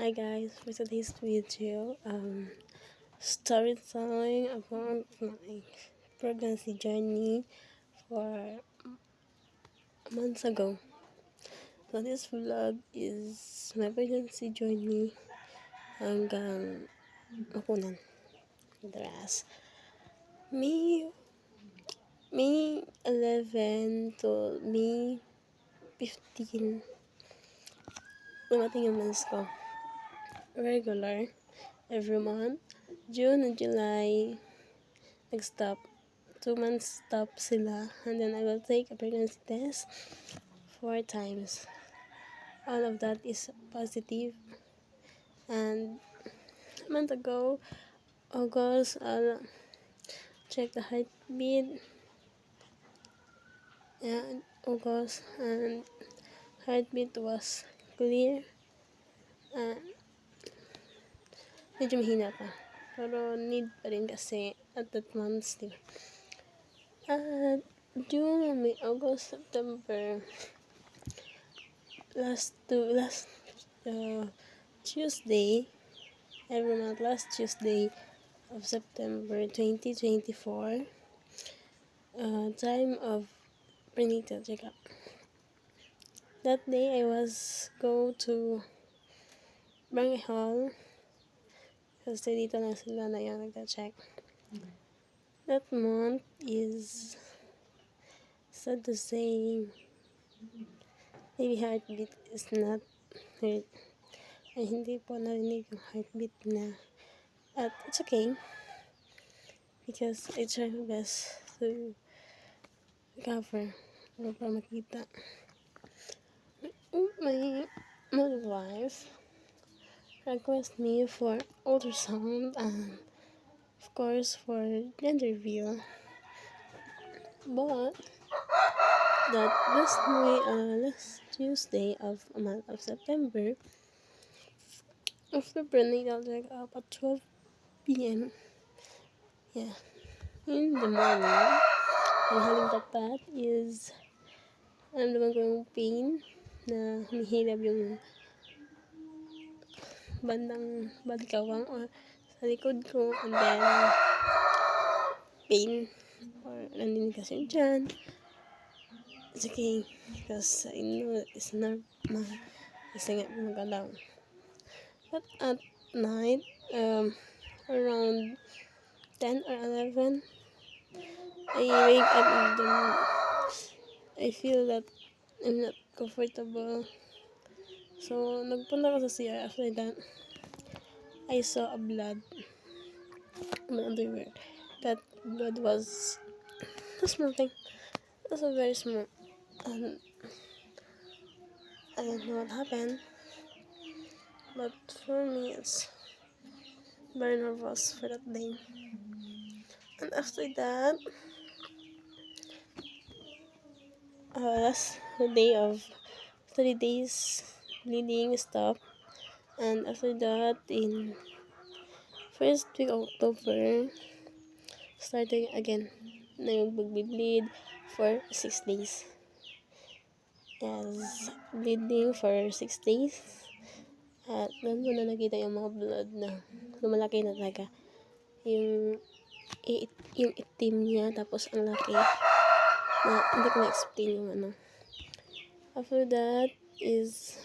Hi guys, for today's video, storytelling about my pregnancy journey for months ago. So this vlog is my pregnancy journey hanggang mapunan. Daras. May 11 to May 15 dumating yung months ko. Regular, every month. June and July, nag-stop. 2 months stop sila. And then I will take a pregnancy test 4 times. All of that is positive. And a month ago, August, I'll check the heartbeat. Yeah, August, and heartbeat was clear. And medyo mahina pa. Pero need pa rin kasi at that months, diba? At June, May, August, September, last Tuesday, every month, last Tuesday of September 2024, time of prenatal checkup. That day, I was go to Barangay Hall kasi dito lang sila na yung nagta-check. That month is, sad to say, maybe heartbeat is not heard. Ay, hindi po narinig yung heartbeat na. At it's okay. Because I try my best to recover or para makita. My midwife request me for ultrasound and of course for gender reveal. But that last Tuesday of a month of September, after prenatal check-up at 12 p.m. Yeah, in the morning, ang haling tapat is naman ko yung pain na humihilab yung bandang balikawang or sa likod ko, and then pain or nandinig kasi yung dyan. It's okay because I know it's normal kasi nga magalaw. But at night, around 10 or 11, I wake up and then I feel that I'm not comfortable. So, nagpunta ko sa CR. After that, I saw a blood on my underwear. That blood was a small thing. It was a very small. And I don't know what happened. But for me, it's very nervous for that day. And after that, last day of 3 days bleeding stop. And after that, in first week of October, starting again na yung pag-bleed for 6 days. Yes, bleeding for 6 days. At doon mo na nakita yung mga blood na lumalaki na talaga. Yung itim niya, tapos ang laki. Na hindi ko ma-explain yung ano. After that is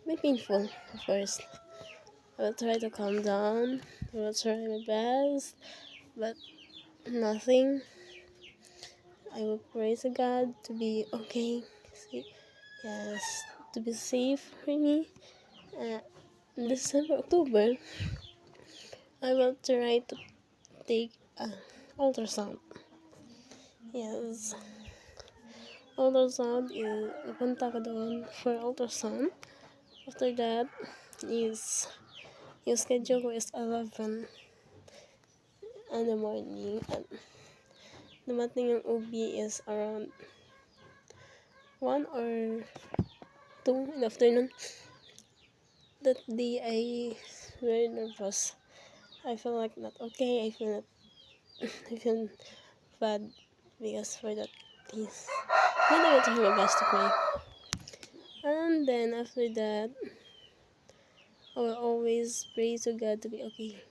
may painful, of course. I will try to calm down. I will try my best. But nothing. I will pray to God to be okay. Yes, to be safe for me. December, October, I will try to take ultrasound. Yes. Ultrasound is, napunta ko doon for ultrasound. After that is, yung schedule ko is 11 in the morning. And dumating yung OB is around 1 or 2 in the afternoon. That day, I very nervous. I feel like not okay. I feel bad because for that case. Then I will try my best to pray. And then after that, I will always pray to God to be okay.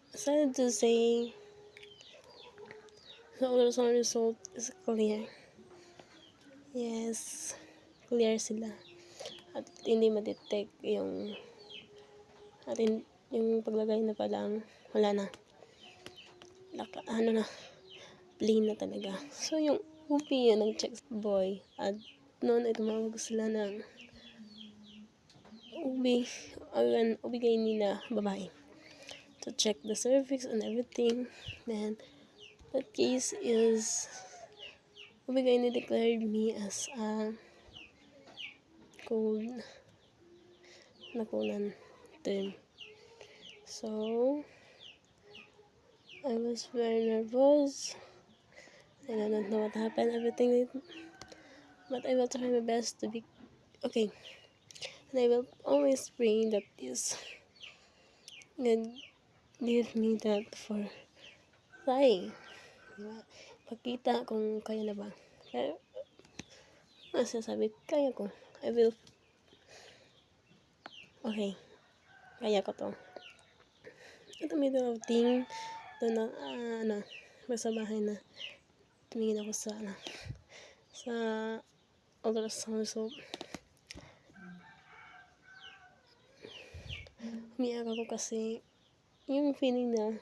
Sad to say, the ultrasound result is clear. Yes, clear sila. At hindi ma-detect yung yung paglagay na palang wala na. Ano na, plain na talaga. So, yung UP yun, nag-check boy. At noon ay tumawag sila ng ubigay nila babae to check the cervix and everything. Then, that case is ubigay ni declared me as a cold na kunan term. So, I was very nervous. I don't know what happened, everything, but I will try my best to be okay. And I will always pray that is God give me that for trying. Diba? Pagkita kung kaya na ba. Pero, masasabi, kaya ko. I will, okay, kaya ko to. Ito may thing, doon na, basta bahay na, tumingin ako sa, sa ultrasound result. Umiyak ako kasi, yung feeling na,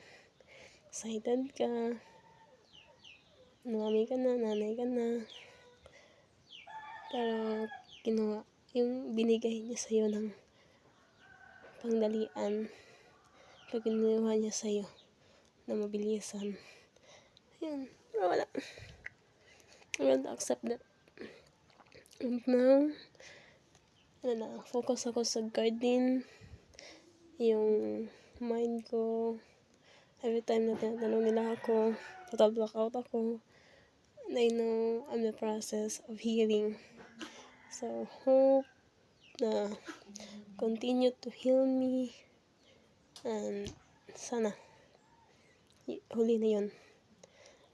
excited ka, mami ka na, nanay ka na, pero, kinuha, yung binigay niya sa'yo ng pangdalian, pag kinuha niya sa'yo, na mabilisan, yun, wala. I will accept that. And now, focus ako sa garden, yung mind ko, every time na tinatanong nila ako, total blackout ako, and I know I'm in the process of healing. So, hope na continue to heal me, and sana, huli na yun.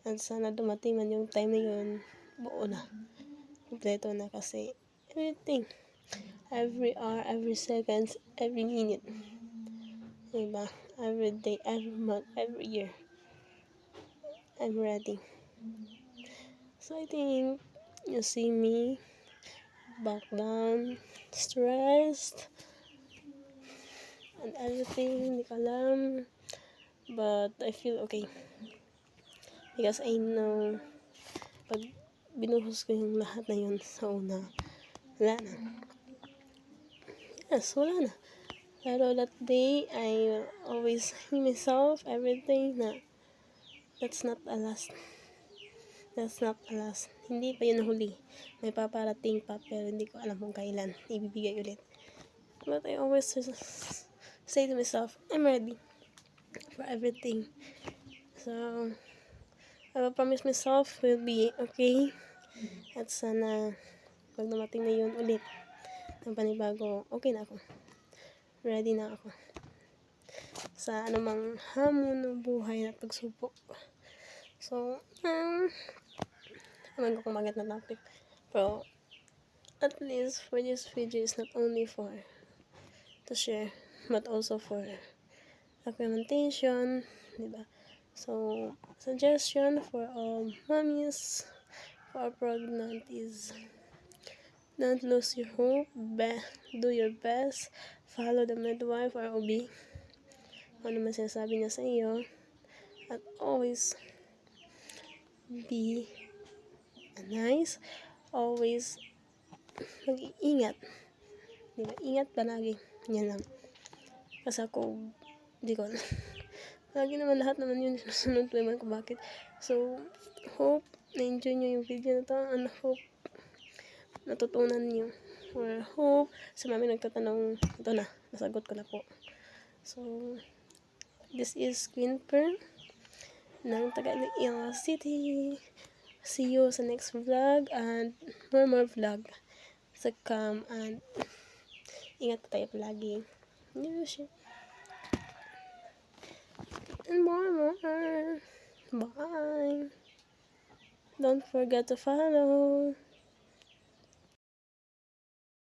And sana dumating man yung time na yun, buo na. Kompleto na kasi everything, every hour, every second, every minute. Diba? Every day, every month, every year. I'm ready. So I think you see me back down, stressed, and everything, hindi ko alam. But I feel okay. Because I know, pag binuhos ko yung lahat na yun sa una, wala na. Yes, wala na. Pero that day, I will always say myself, everything na that's not a last. That's not a last. Hindi pa yun huli. May paparating pa, pero hindi ko alam kung kailan ibibigay ulit. But I always say to myself, I'm ready for everything. So, I will promise myself will be okay. At sana, pag dumating na yun ulit, ng panibago, okay na ako. Ready na ako. Sa anumang hamon ng buhay na pagsubok. So, naman ko kumagat na topic. Pero, at least for this video is not only for to share, but also for documentation, diba? So, suggestion for all mommies who are pregnant is don't lose your hope, do your best, follow the midwife or OB, ano man sinasabi niya sa iyo, at always be nice, always mag-iingat, diba? Ingat palagi, yan lang. Kasi ako, di ko lagi naman lahat naman yun sinusunod ko naman kung bakit. So, hope na-enjoy nyo yung video na to, and hope natutunan nyo, or hope sa mami nagtatanong, ito na, nasagot ko na po. So, this is Queen Pearl ng Taga-Iloilo City. See you sa next vlog, and more vlog sa come, and ingat tayo palagi. And more. Bye. Don't forget to follow.